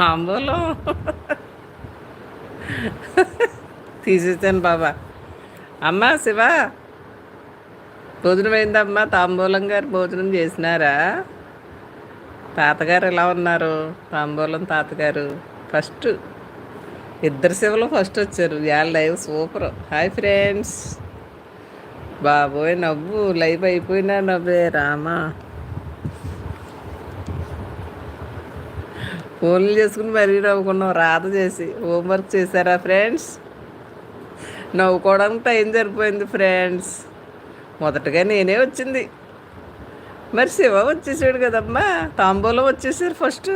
తాంబూలం తీసేసాను బాబా. అమ్మా శివ, భోజనం అయిందమ్మా. తాంబూలం గారు భోజనం చేసినారా? తాతగారు ఎలా ఉన్నారు? తాంబూలం తాతగారు ఫస్ట్. ఇద్దరు శివలు ఫస్ట్ వచ్చారు. ఇవాళ లైవ్ సూపర్. Hi friends. బాబోయ్ నవ్వు లైవ్ అయిపోయినా నవ్వే రామా. ఫోన్లు చేసుకుని మరీ నవ్వుకున్నాం రాత చేసి. హోంవర్క్ చేశారా ఫ్రెండ్స్? నవ్వుకోవడానికి టైం సరిపోయింది ఫ్రెండ్స్. మొదటగా నేనే వచ్చింది, మరి శివ వచ్చేసాడు కదమ్మా. తాంబూలం వచ్చేసారు ఫస్ట్.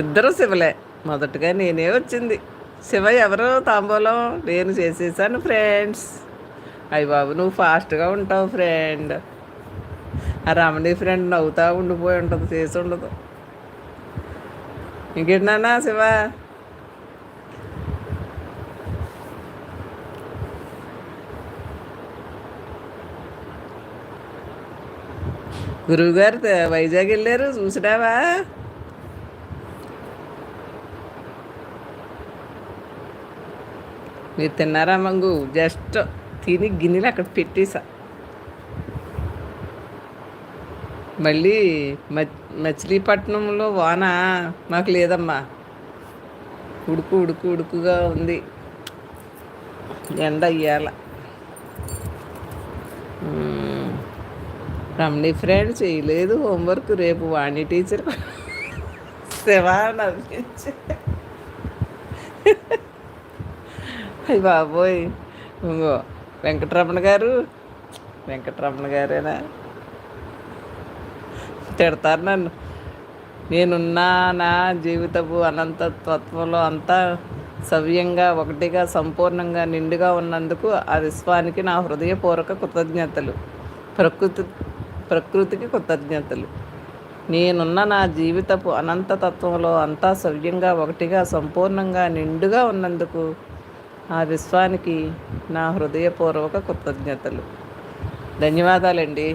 ఇద్దరు శివలే. మొదటగా నేనే వచ్చింది. శివ ఎవరు? తాంబూలం నేను చేసేసాను ఫ్రెండ్స్. అయ్య బాబు నువ్వు ఫాస్ట్గా ఉంటావు ఫ్రెండ్. ఆ రమణి ఫ్రెండ్ నవ్వుతా ఉండిపోయి ఉంటుంది, చేసి ఉండదు. ఇంకేంటన్నా శివ? గురువుగారు వైజాగ్ వెళ్ళారు, చూసినావా? మీరు తిన్నారా మంగు? జస్ట్ తిని గిన్నెలు అక్కడ పెట్టేసా. మళ్ళీ మచిలీపట్నంలో వాన మాకు లేదమ్మా. ఉడుకుగా ఉంది. ఎండ అయ్యాల. రమణి ఫ్రెండ్ చేయలేదు హోంవర్క్. రేపు వాణి టీచర్ శివా నవ్వించి. అయ్య బాబోయ్. ఇంకో వెంకటరమణ గారేనా తిడతారు నన్ను. నేనున్నా నా జీవితపు అనంత తత్వంలో అంతా సవ్యంగా ఒకటిగా సంపూర్ణంగా నిండుగా ఉన్నందుకు ఆ విశ్వానికి నా హృదయపూర్వక కృతజ్ఞతలు. ప్రకృతికి కృతజ్ఞతలు. నేనున్న నా జీవితపు అనంత తత్వంలో అంతా సవ్యంగా ఒకటిగా సంపూర్ణంగా నిండుగా ఉన్నందుకు ఆ విశ్వానికి నా హృదయపూర్వక కృతజ్ఞతలు. ధన్యవాదాలండి.